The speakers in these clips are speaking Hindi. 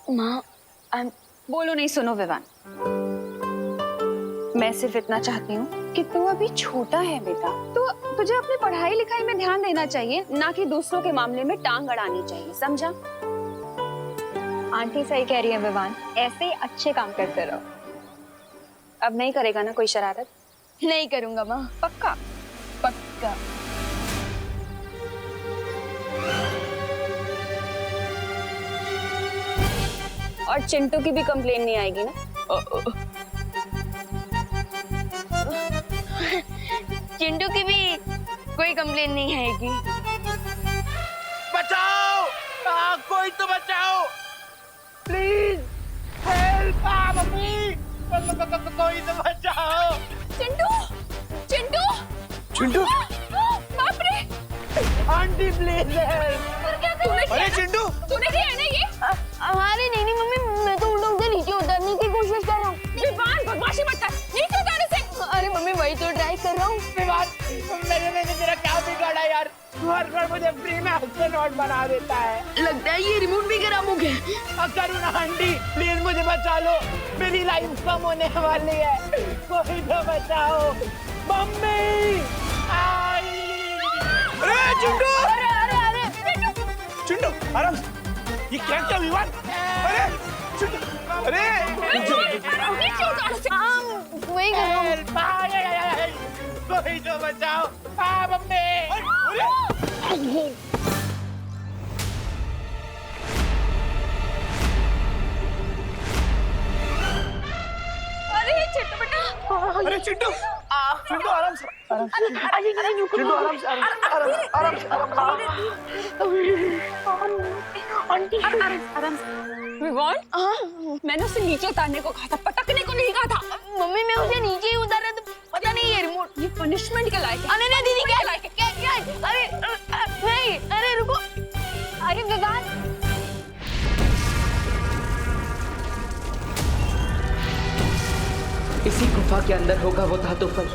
माँ बोलो नहीं, सुनो विवान, मैं सिर्फ इतना चाहती हूँ कि तू अभी छोटा है बेटा, तो तुझे अपनी पढ़ाई लिखाई में ध्यान देना चाहिए, ना कि दूसरों के मामले में टांग अड़ानी चाहिए, समझा? आंटी सही कह रही है विवान, ऐसे ही अच्छे काम करते रहो। अब नहीं करेगा ना कोई शरारत? नहीं करूंगा माँ। पक्का? पक्का। और चिंटू की भी कंप्लेन नहीं आएगी ना? चिंटू की भी कोई कंप्लेन नहीं आएगी। बचाओ! कोई तो बचाओ! Please help! मम्मी! कोई तो बचाओ! चिंटू! चिंटू! चिंटू! बाप रे! Aunty please help! अरे चिंटू! तूने दिया है ना ये? अरे नहीं मम्मी, मैं तो उल्टा नीचे उतरने की कोशिश कर रहा हूँ। विवान, बदमाशी मत कर, नीचे उतारने से। अरे मम्मी वही तो ट्राई कर रहा हूँ। मैंने तेरा क्या बिगाड़ा यार? हर बार मुझे फ्री में एस्ट्रोनॉट बना देता है। लगता है ये रिमोट भी खराब हो गया। करुणा आंटी प्लीज मुझे बचा लो, मेरी लाइफ कम होने वाली है, कोई तो बचाओ। मम्मी! अरे चिंटू! चिंटू आराम से, ये क्या क्या विवाद? अरे चिंटू! अरे नीचे उतार से। वही कर रहा हूँ। कोई तो बचाओ। मम्मी! अरे चिंटू बेटा! अरे चिंटू! चिंटू आराम से, चिंटू आराम से, आराम से। विवान, मैंने उसे नीचे उतारने को कहा था, पटकने को नहीं कहा था। मम्मी मैं उसे नीचे ही उतारा तो पता नहीं ये रिमोट। ये पनिशमेंट के लायक है। अरे नहीं दीदी, क्या क्या अरे नहीं, अरे रुको। अरे विवान, इसी गुफा के अंदर होगा वो धातु फल,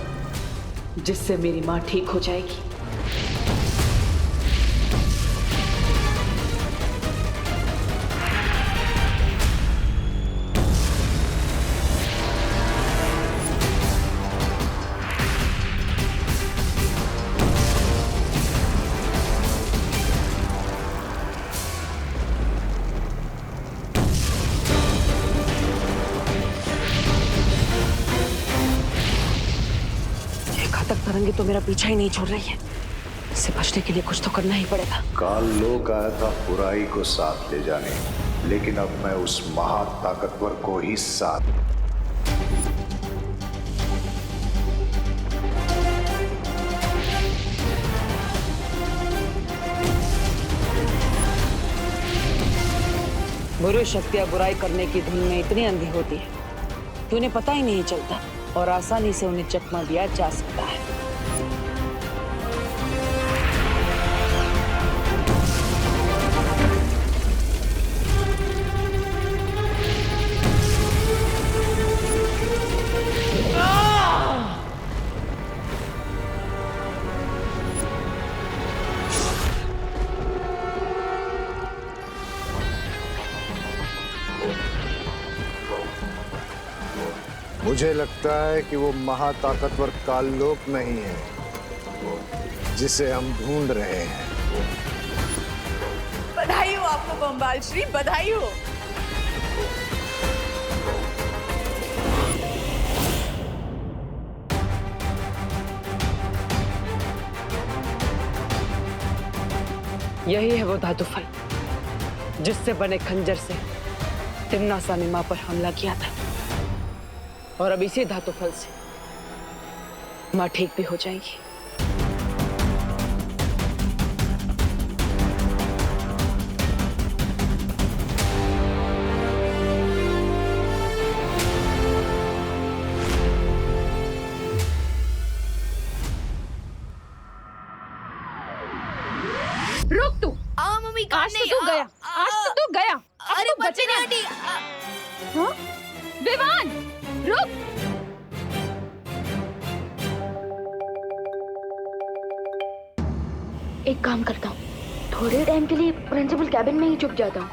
जिससे मेरी माँ ठीक हो जाएगी। घातक तरंगे तो मेरा पीछा ही नहीं छोड़ रही है। इससे बचने के लिए कुछ तो करना ही पड़ेगा। काल लोक आया था बुराई को साथ ले जाने, लेकिन अब मैं उस महाताकतवर को ही साथ। बुरी शक्तियां बुराई करने की धुन में इतनी अंधी होती है कि उन्हें पता ही नहीं चलता और आसानी से उन्हें चकमा दिया जा सकता है। मुझे लगता है कि वो महाताकतवर काललोक नहीं है जिसे हम ढूंढ रहे हैं। बधाई हो आपको बम्बाल श्री, बधाई हो। यही है वो धातु फल जिससे बने खंजर से तिम्नासा ने मां पर हमला किया था, और अब इसी धातु फल से मां ठीक भी हो जाएगी। रुक तू। मम्मी आज तो तू गया, आज तो तू गया। अरे बच्चे बचेगा आंटी। हाँ? विवान, रुक। एक काम करता हूँ, थोड़े टाइम के लिए प्रिंसिपल कैबिन में ही छुप जाता हूँ।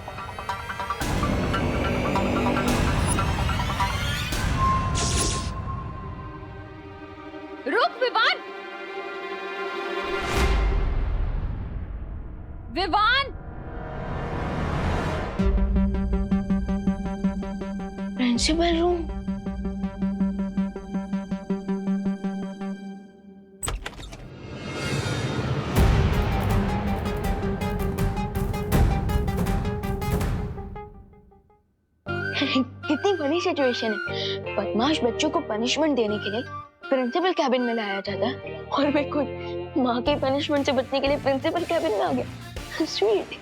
Principal room. कितनी बड़ी सिचुएशन है। बदमाश बच्चों को पनिशमेंट देने के लिए प्रिंसिपल कैबिन में लाया जाता है और मैं खुद माँ के पनिशमेंट से बचने के लिए प्रिंसिपल कैबिन में आ गया। स्वीट।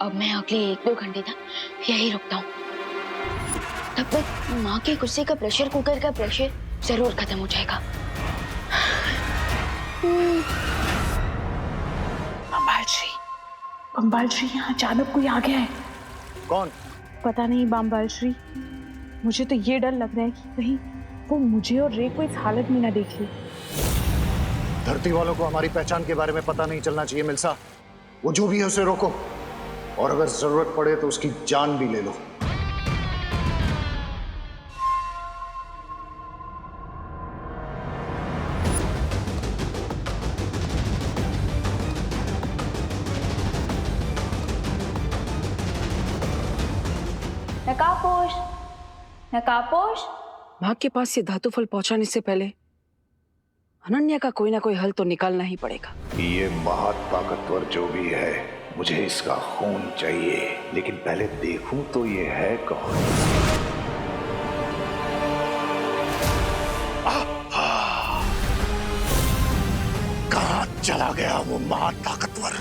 अब मैं अगले 1-2 घंटे तक यही रुकता हूँ। तब तक माँ के गुस्से का प्रेशर कुकर का प्रेशर जरूर खत्म हो जाएगा। बम्बाल श्री यहाँ अचानक कोई आ गया है। कौन? पता नहीं बम्बाल श्री, मुझे तो ये डर लग रहा है कि कहीं वो मुझे और रे को इस हालत में ना देख ले। धरती वालों को हमारी पहचान के बारे में पता नहीं चलना चाहिए मिल्सा। वो जो भी है उसे रोको, और अगर जरूरत पड़े तो उसकी जान भी ले लो। नकाबपोश, नकाबपोश। माँ के पास ये धातु फल पहुंचाने से पहले अनन्या का कोई ना कोई हल तो निकालना ही पड़ेगा। ये महाताकतवर जो भी है, मुझे इसका खून चाहिए, लेकिन पहले देखूं तो ये है कौन। कहां चला गया वो महाताकतवर?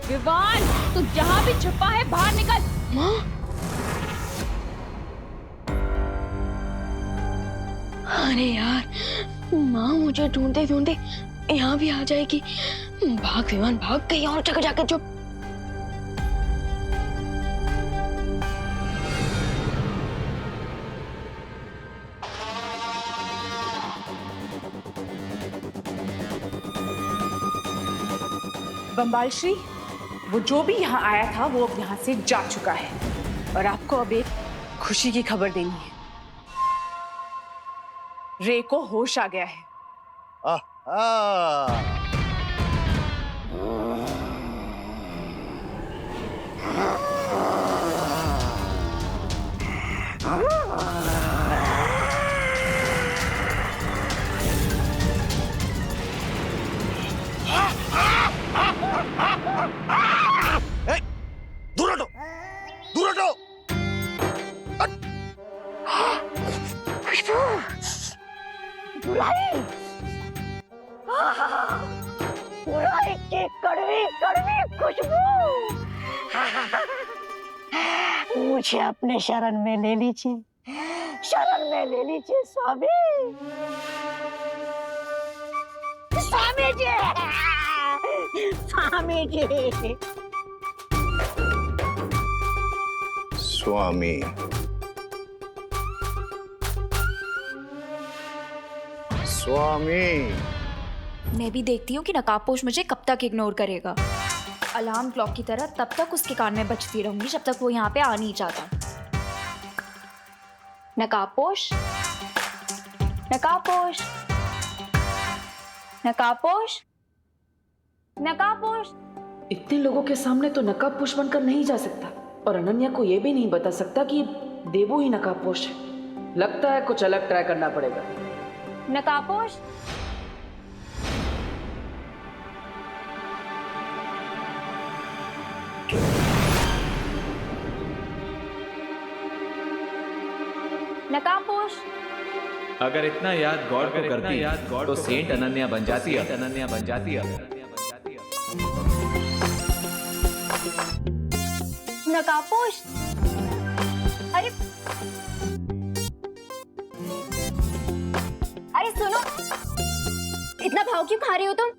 विवान, तू जहाँ भी छुपा है बाहर निकल। माँ, अरे यार, माँ मुझे ढूंढते ढूंढते यहाँ भी आ जाएगी। भाग विवान भाग, कहीं और जगह जाकर चुप। बम्बाल श्री, वो जो भी यहाँ आया था वो अब यहाँ से जा चुका है, और आपको अब एक खुशी की खबर देनी है। रे को होश आ गया है। दूर हटो, दूर हटो। बुराई की कड़वी कड़वी खुशबू। मुझे अपने शरण में ले लीजिए, शरण में ले लीजिए स्वामी। स्वामी जी, स्वामी जी। स्वामी, स्वामी। मैं भी देखती हूँ कि नकाबपोश मुझे कब तक इग्नोर करेगा। अलार्म क्लॉक की तरह तब तक उसके कान में बजती रहूंगी जब तक वो यहाँ पे आ नहीं जाता। नकाबपोश, नकाबपोश, नकाबपोश, नकाबपोश। इतने लोगों के सामने तो नकाबपोश बनकर नहीं जा सकता, और अनन्या को ये भी नहीं बता सकता कि देवू ही नकाबपोश है। लगता है कुछ अलग ट्राई करना पड़ेगा। नकाबपोश, नकाबपोश। अगर इतना याद गॉड को करती तो सेंट अनन्या बन जाती है। अनन्या बन जाती है। नकाबपोश, अरे अरे सुनो, इतना भाव क्यों खा रहे हो तुम?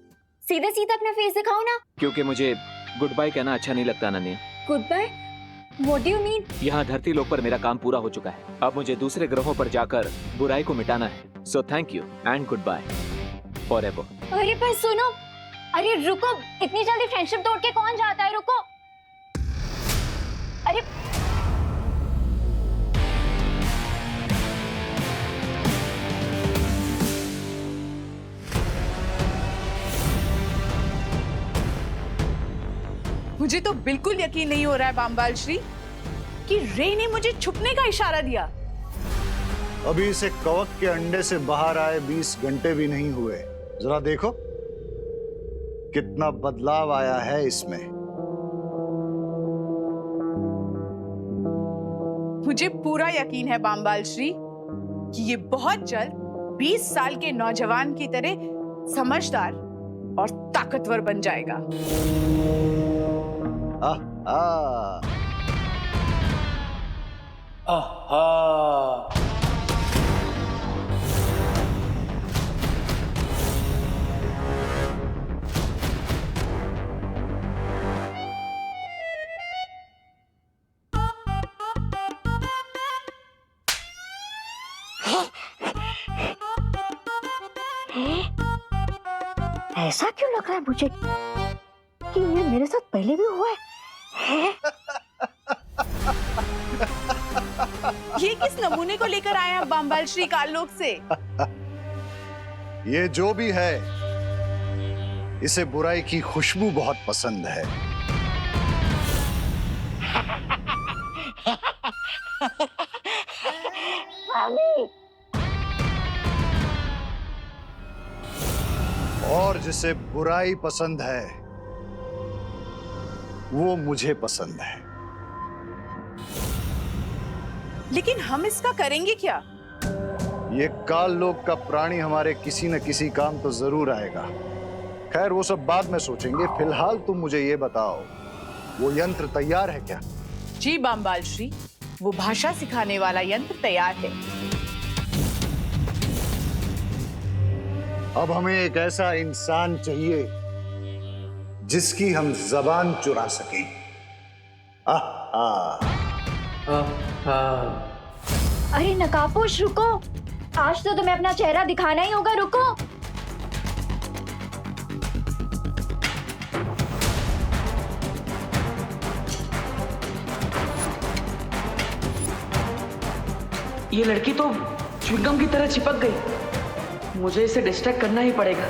सीधे सीधे अपना फेस दिखाओ ना। क्योंकि मुझे गुड बाय कहना अच्छा नहीं लगता Ananya. Goodbye? What do you mean? यहाँ धरती लोक पर मेरा काम पूरा हो चुका है। अब मुझे दूसरे ग्रहों पर जाकर बुराई को मिटाना है। So thank you and goodbye forever. अरे पर सुनो, अरे रुको, इतनी जल्दी फ्रेंडशिप तोड़ के कौन जाता है? रुको। अरे मुझे तो बिल्कुल यकीन नहीं हो रहा है बामबाल श्री कि रे ने मुझे छुपने का इशारा दिया। अभी इसे कवक के अंडे से बाहर आए 20 घंटे भी नहीं हुए। जरा देखो कितना बदलाव आया है इसमें। मुझे पूरा यकीन है बामबाल श्री कि ये बहुत जल्द 20 साल के नौजवान की तरह समझदार और ताकतवर बन जाएगा। आहा। ऐसा क्यों लग रहा है मुझे कि ये मेरे साथ पहले भी हुआ है? ये किस नमूने को लेकर आए हैं बामबाल श्री काललोक से? ये जो भी है, इसे बुराई की खुशबू बहुत पसंद है। और जिसे बुराई पसंद है वो मुझे पसंद है। लेकिन हम इसका करेंगे क्या? ये काल लोक का प्राणी हमारे किसी न किसी काम तो जरूर आएगा। खैर वो सब बाद में सोचेंगे। फिलहाल तुम मुझे ये बताओ, वो यंत्र तैयार है क्या? जी बामबाल श्री, वो भाषा सिखाने वाला यंत्र तैयार है। अब हमें एक ऐसा इंसान चाहिए जिसकी हम जबान चुरा सकें। अरे नकाबपोश रुको, आज तो तुम्हें अपना चेहरा दिखाना ही होगा। रुको। ये लड़की तो च्युइंगम की तरह चिपक गई। मुझे इसे डिस्ट्रैक्ट करना ही पड़ेगा।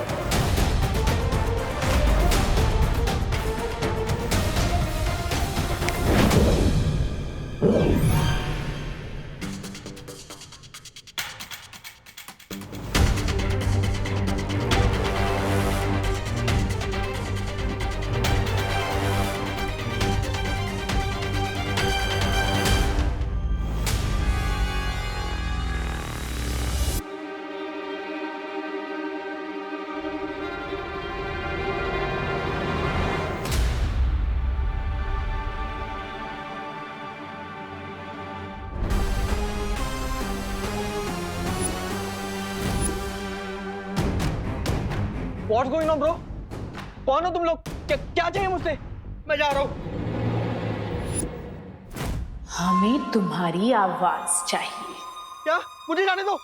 What's going on, bro? कौन हो तुम लोग? क्या चाहिए मुझसे? मैं जा रहा हूँ। हमें तुम्हारी आवाज चाहिए। क्या? मुझे जाने दो।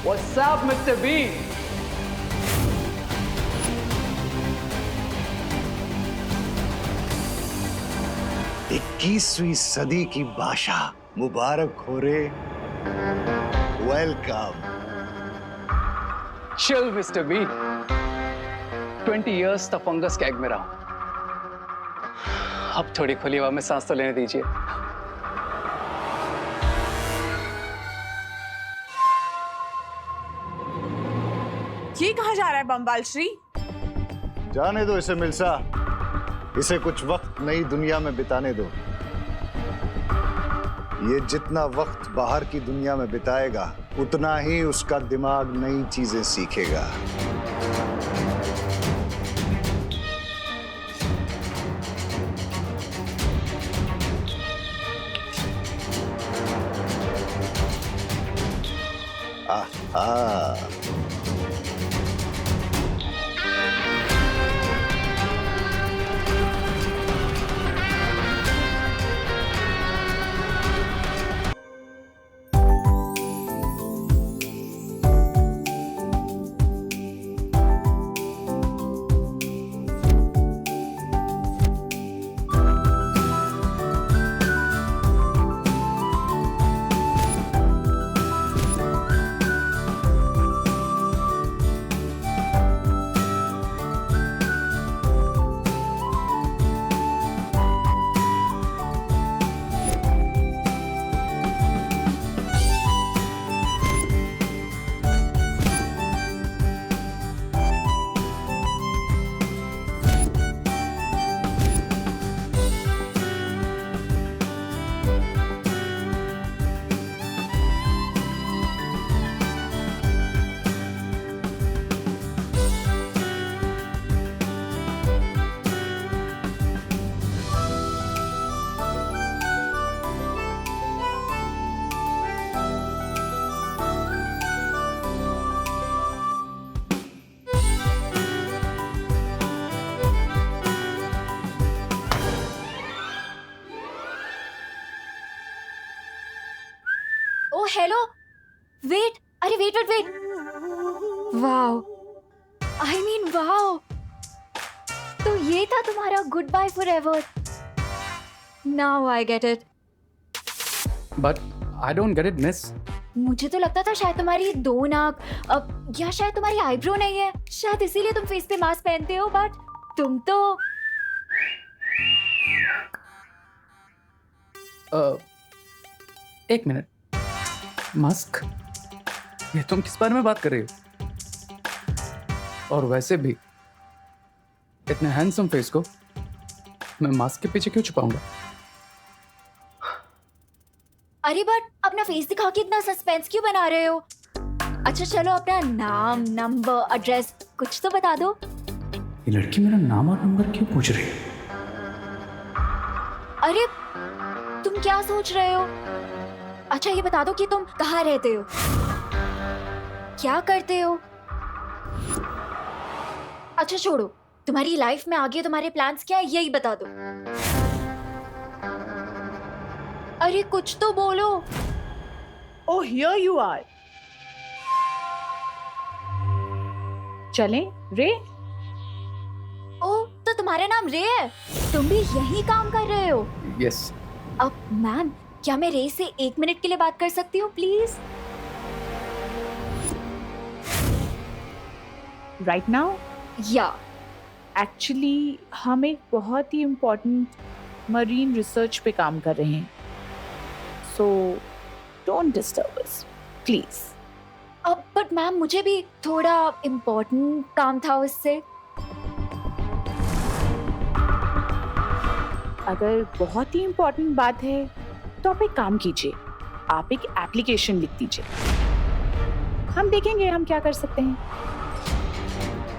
What's up, Mr. Bean? इक्कीसवीं सदी की भाषा मुबारक हो रे। Welcome. Chill, Mr. Bean. 20 years तक फंगस के एग में रहा हूं। अब थोड़ी खुली हवा में सांस तो लेने दीजिए। ये कहाँ जा रहा है बमबाल श्री? जाने दो इसे मिल्सा, इसे कुछ वक्त नई दुनिया में बिताने दो। ये जितना वक्त बाहर की दुनिया में बिताएगा उतना ही उसका दिमाग नई चीजें सीखेगा। आहा। ओ हेलो, वेट, अरे wait wait wait, wow, I mean wow, तो ये था तुम्हारा goodbye forever. Now I get it. But I don't get it miss. मुझे तो लगता था शायद तुम्हारी दो नाक, या शायद तुम्हारी आईब्रो नहीं है, शायद इसीलिए तुम फेस पे मास्क पहनते हो, बट तुम तो एक मिनट, मास्क? ये तुम किस बारे में बात कर रही हो? और वैसे भी इतने हैंडसम फेस को मैं मास्क के पीछे क्यों छुपाऊंगा? अरे बट अपना फेस दिखा के इतना सस्पेंस क्यों बना रहे हो? अच्छा चलो, अपना नाम, नंबर, एड्रेस कुछ तो बता दो। ये लड़की मेरा नाम और नंबर क्यों पूछ रही है? अरे तुम क्या सोच रहे हो? अच्छा ये बता दो कि तुम कहाँ रहते हो, क्या करते हो? अच्छा छोड़ो, तुम्हारी लाइफ में आगे तुम्हारे प्लान्स क्या है यही बता दो। अरे कुछ तो बोलो। Oh, here you are. चलें, रे? ओ, तो तुम्हारा नाम रे है? तुम भी यही काम कर रहे हो? यस। अब मैम, क्या मैं रे से 1 मिनट के लिए बात कर सकती हूँ प्लीज? Right now? या एक्चुअली हम एक बहुत ही इम्पोर्टेंट मरीन रिसर्च पे काम कर रहे हैं, so don't disturb us please. अब बट मैम, मुझे भी थोड़ा इम्पोर्टेंट काम था उससे। अगर बहुत ही इम्पोर्टेंट बात है तो आप एक काम कीजिए, आप एक एप्लीकेशन लिख दीजिए, हम देखेंगे हम क्या कर सकते हैं।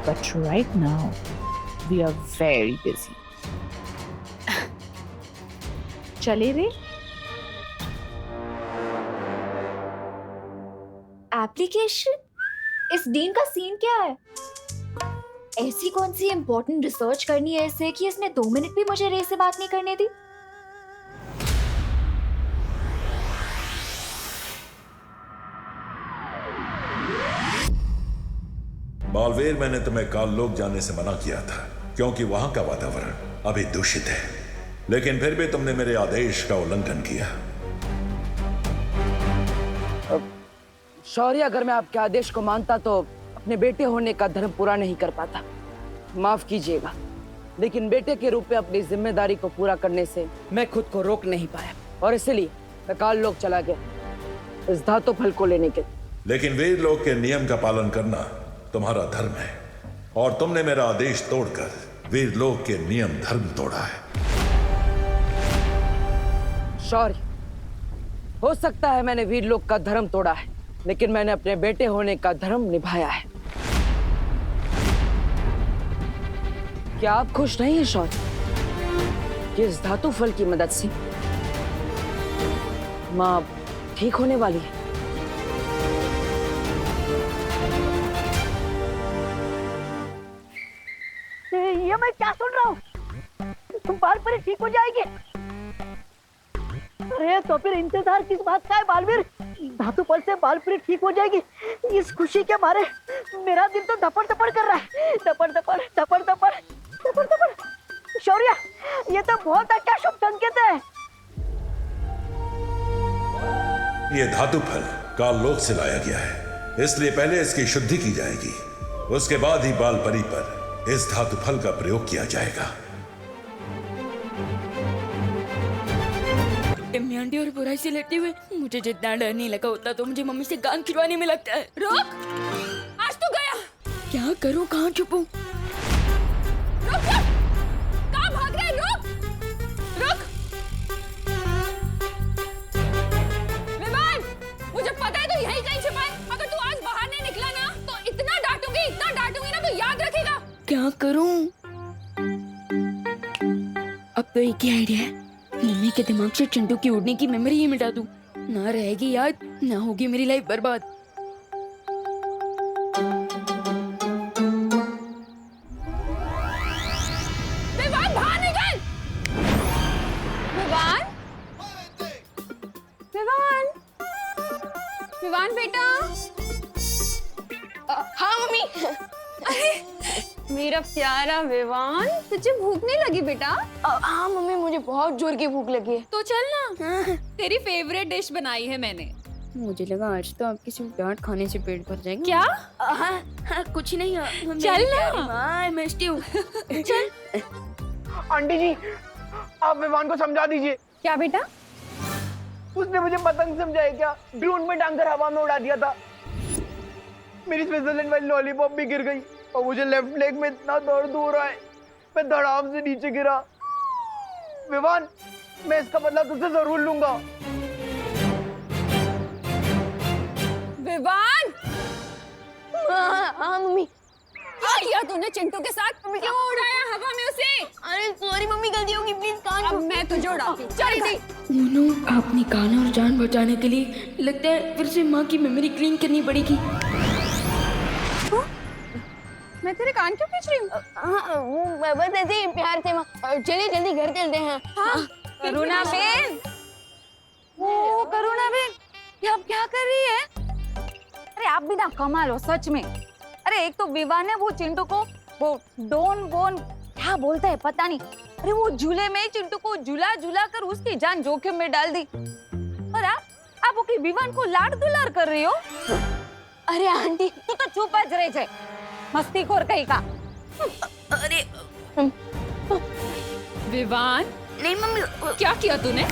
But right now we are very busy. चले रे? एप्लीकेशन? इस डीन का सीन क्या है? ऐसी कौन सी इम्पोर्टेंट रिसर्च करनी है इसे कि इसने 2 मिनट भी मुझे रे से बात नहीं करने दी? बालवीर, मैंने तुम्हें काललोक जाने से मना किया था क्योंकि वहां का वातावरण अभी दूषित है, लेकिन फिर भी तुमने मेरे आदेश का उल्लंघन किया। शौर्य, अगर मैं आपके आदेश को मानता तो अपने बेटे होने का धर्म पूरा नहीं कर पाता। माफ कीजिएगा, लेकिन बेटे के रूप में अपनी जिम्मेदारी को पूरा करने से मैं खुद को रोक नहीं पाया और इसलिए मैं काल लोक चला गया इस धातु फल को लेने के। लेकिन वीर लोक के नियम का पालन करना तुम्हारा धर्म है और तुमने मेरा आदेश तोड़कर वीर लोक के नियम धर्म तोड़ा है। सॉरी, हो सकता है मैंने वीर लोक का धर्म तोड़ा है, लेकिन मैंने अपने बेटे होने का धर्म निभाया है। क्या आप खुश नहीं हैं शौर्य कि इस धातु फल की मदद से माँ ठीक होने वाली है? ये मैं क्या सुन रहा हूँ? तुम बाल पर ठीक हो जाएगी? अरे तो फिर इंतजार किस बात का है बालवीर? धातु फल से बाल परी ठीक हो जाएगी, इस खुशी के मारे मेरा दिल तो धपड़ धपड़ कर रहा है। धपड़ धपड़ धपड़ धपड़ धपड़ धपड़। शौर्य, ये तो बहुत अच्छा शुभ संकेत है। ये धातु फल काल लोक से लाया गया है, इसलिए पहले इसकी शुद्धि की जाएगी, उसके बाद ही बाल परी पर इस धातु फल का प्रयोग किया जाएगा। आंटी और बुराई से लड़ते हुए मुझे जितना डर नहीं लगा उतना तो मुझे मम्मी से कान खिलवाने में लगता है। रुक, आज तो गया। क्या करूं, कहाँ छुपूं? रुक, कहाँ भाग रहा है? रुक, रुक। विवान, मुझे पता है तू यहीं कहीं छुपा है। अगर तू आज बाहर नहीं निकला ना तो इतना डांटूंगी ना तो याद रखेगा। क्या करूं? अब तो एक ही आइडिया है, मम्मी के दिमाग से चिंटू की उड़ने की मेमोरी ही मिटा दूं। ना रहेगी याद, ना होगी मेरी लाइफ बर्बाद। विवान, बाहर निकल। विवान, विवान, विवान बेटा। हाँ मम्मी। अरे मेरा प्यारा विवान, तुझे भूख नहीं लगी बेटा? हाँ मम्मी, मुझे बहुत जोर की भूख लगी है। तो चल ना, तेरी फेवरेट डिश बनाई है मैंने। मुझे लगा आज तो आपकी सिर्फ डांट खाने से पेट भर जाएगा। क्या? हाँ, कुछ नहीं। चल ना, मैं हूँ। चल। आंटी जी, आप विवान को समझा दीजिए। क्या बेटा? उसने मुझे पतंग समझाया क्या? ड्रोन में टांग कर हवा में उड़ा दिया था। मेरी स्विट्जरलैंड वाली लॉलीपॉप भी गिर गई और मुझे लेफ्ट लेग में इतना दर्द हो रहा है, मैं धड़ाम से नीचे गिरा। विवान, मैं इसका बदला तुझसे जरूर लूंगा। विवान! हाँ मम्मी। क्या किया तूने चिंटू के साथ? क्यों उड़ाया हवा में उसे? अरे सॉरी मम्मी, गलती होगी, प्लीज कान। अब मैं तुझे उड़ाती हूँ। चल उन्होंने अपनी कान और जान बचाने के लिए लगता है फिर से माँ की मेमोरी क्लीन करनी पड़ेगी। मैं तेरे कान क्यों खींच रही हूँ? हाँ, बस ऐसे ही प्यार से। चलिए जल्दी घर चलते हैं। हाँ, करुणा बेन। ओ करुणा बेन, ये आप क्या कर रही है? अरे आप भी ना कमाल हो सच में। अरे एक तो विवान है, वो चिंटू को वो डोन बोन क्या बोलता है पता नहीं, अरे वो झूले में चिंटू को झूला झूला कर उसकी जान जोखिम में डाल दी। और आप ओके विवान को लाड दुलार कर रही हो। अरे आंटी, तू तो चुप ज रहे छे, मस्तीखोर कहीं का। अरे विवान, नहीं मम्मी, क्या किया तूने?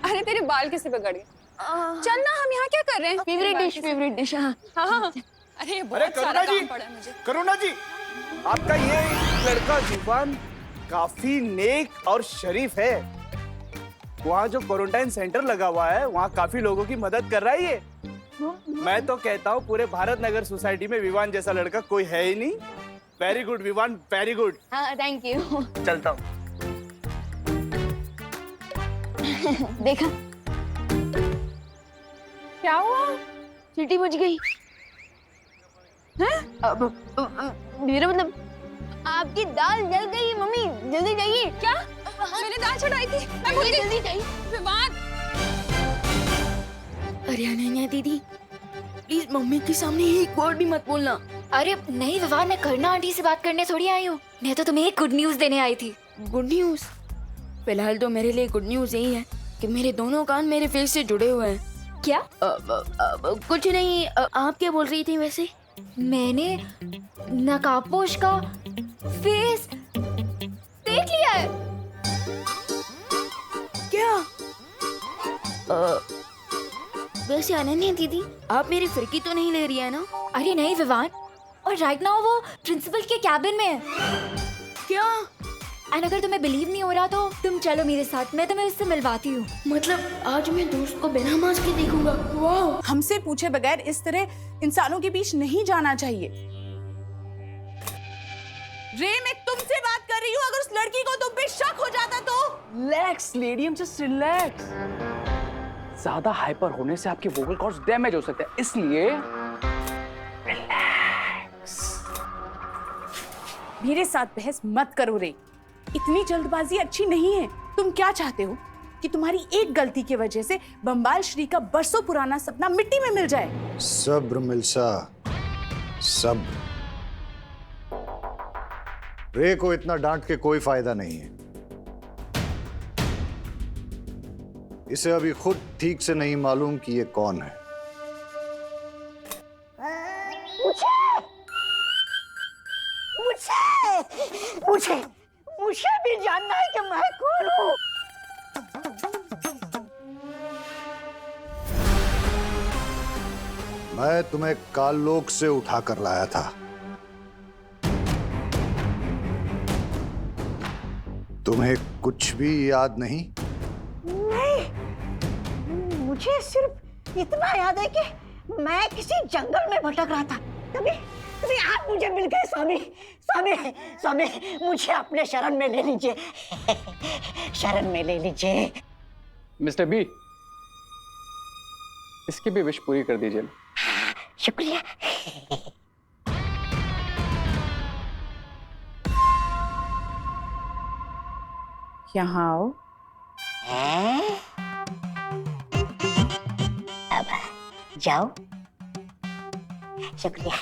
अरे तेरे बाल कैसे बिगड़ गए? चल ना, हम यहाँ क्या कर रहे हैं? Favourite dish. हाँ हाँ, अरे बहुत सारा काम पड़ा है मुझे। करुणा जी, आपका ये लड़का विवान काफी नेक और शरीफ है। वहाँ जो क्वारंटाइन सेंटर लगा हुआ है वहाँ काफी लोगों की मदद कर रहा है ये। मैं तो कहता हूँ पूरे भारत नगर सोसाइटी में विवान जैसा लड़का कोई है ही नहीं। Very good Vivaan, very good. हाँ, थैंक यू। चलता हूँ। देखा क्या हुआ? सीटी बज गई। मेरा मतलब आपकी दाल जल गई मम्मी, जल्दी जाइए। क्या? मैंने दाल चढ़ाई थी, मैं भूल गई। जल्दी जाइए। विवान! अरे अनन्या दीदी, प्लीज मम्मी के सामने एक वर्ड भी मत बोलना। अरे नहीं विवान, मैं करना आंटी से बात करने थोड़ी आई हूँ। मैं तो तुम्हें एक गुड न्यूज देने आई थी। Good news? फिलहाल तो मेरे लिए गुड न्यूज यही है कि मेरे दोनों कान मेरे फेस से जुड़े हुए हैं। क्या? कुछ नहीं। आप क्या बोल रही थी वैसे? मैंने नकाबपोश का फेस देख लिया है। क्या? वैसे अनन्या दीदी, आप मेरी फिरकी तो नहीं ले रही है ना? अरे नहीं विवान, और राइट नाउ वो प्रिंसिपल के कैबिन में है। क्या? एंड अगर तुम्हें बिलीव नहीं हो रहा तो तुम चलो मेरे साथ, मैं तुम्हें उससे मिलवाती हूँ। मतलब आज मैं दोस्त को बिना मास्क के देखूंगा? वाह! हमसे पूछे बगैर इस तरह इंसानों के बीच नहीं जाना चाहिए। रे, मैं तुमसे बात कर रही हूँ, अगर उस लड़की को तुम पे शक हो जाता तो? Relax lady, just relax. ज्यादा हाइपर होने से आपके वोकल कॉर्ड्स डैमेज हो सकते हैं, इसलिए रिलैक्स। मेरे साथ बहस मत करो रे, इतनी जल्दबाजी अच्छी नहीं है। तुम क्या चाहते हो कि तुम्हारी एक गलती की वजह से बम्बाल श्री का बरसों पुराना सपना मिट्टी में मिल जाए? सब्र मिल्सा, सब्र। रे को इतना डांट के कोई फायदा नहीं है। इसे अभी खुद ठीक से नहीं मालूम कि ये कौन है। मुझे भी जानना है कि मैं कौन हूँ। मैं तुम्हें काललोक से उठा कर लाया था। तुम्हें कुछ भी याद नहीं? नहीं, मुझे सिर्फ इतना याद है कि मैं किसी जंगल में भटक रहा था, तभी आप मुझे मिल गए। स्वामी स्वामी स्वामी, मुझे अपने शरण में ले लीजिए, शरण में ले लीजिए। मिस्टर बी, इसकी भी विश पूरी कर दीजिए। शुक्रिया। यहाँ आओ। अब जाओ। शुक्रिया।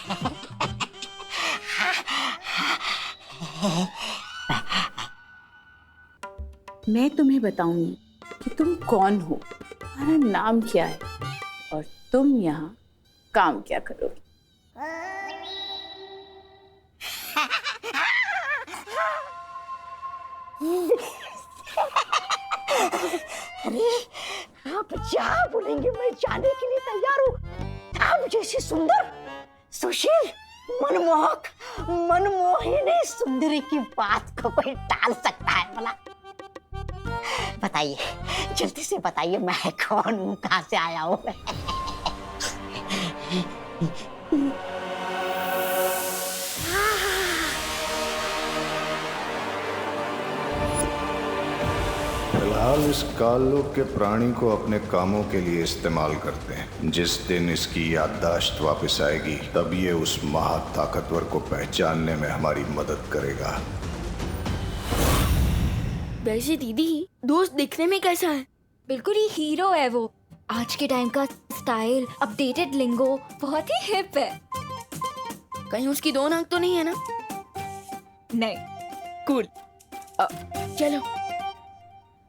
मैं तुम्हें बताऊंगी कि तुम कौन हो, तुम्हारा नाम क्या है और तुम यहाँ काम क्या करोगे। अरे आप जहाँ बोलेंगे मैं जाने के लिए तैयार हूँ। आप जैसी सुंदर, सुशील, मनमोहक, मनमोहिनी सुंदरी की बात को कोई टाल सकता है भला? बताइए, जल्दी से बताइए, मैं कौन हूँ, कहाँ से आया हूँ? फिलहाल इस काललोक के प्राणी को अपने कामों के लिए इस्तेमाल करते हैं। जिस दिन इसकी याददाश्त वापस आएगी, तब ये उस महाताकतवर को पहचानने में हमारी मदद करेगा। वैसे दीदी, दोस्त दिखने में कैसा है? बिल्कुल ही हीरो है वो। आज के टाइम का स्टाइल, अपडेटेड लिंगो, बहुत ही हिप है। कहीं उसकी दो नाक तो नहीं है ना? नहीं। कूल। चलो।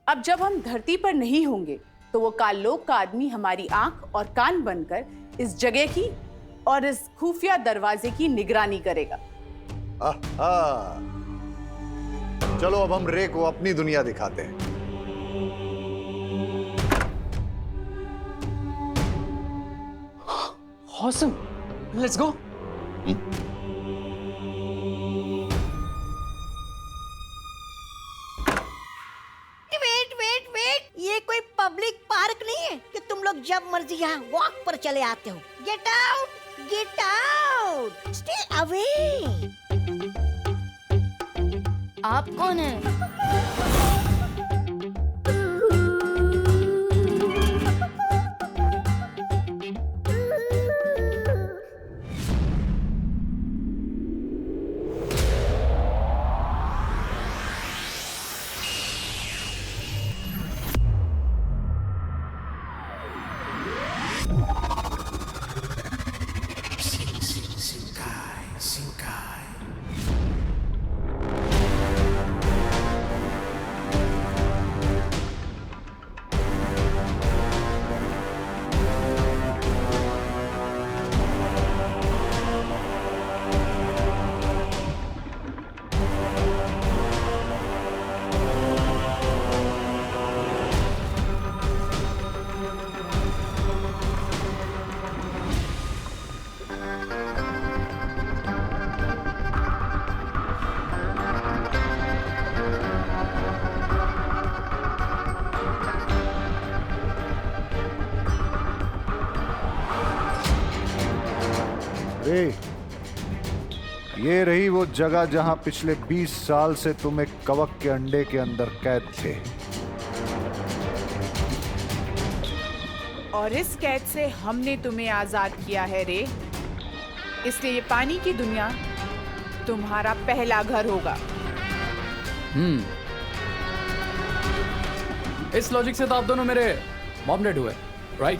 अब जब हम धरती पर नहीं होंगे तो वो काललोक का आदमी हमारी आंख और कान बनकर इस जगह की और इस खुफिया दरवाजे की निगरानी करेगा। आहा। चलो अब हम रे को अपनी दुनिया दिखाते हैं। Awesome. Let's go. वेट, ये कोई पब्लिक पार्क नहीं है कि तुम लोग जब मर्जी यहाँ वॉक पर चले आते हो। Get out, stay away. आप कौन है? ये रही वो जगह जहां पिछले 20 साल से तुम एक कवक के अंडे के अंदर कैद थे। और इस कैद से हमने तुम्हें आजाद किया है रे, इसलिए ये पानी की दुनिया तुम्हारा पहला घर होगा। इस लॉजिक से तो आप दोनों मेरे मॉम डैड हुए, राइट?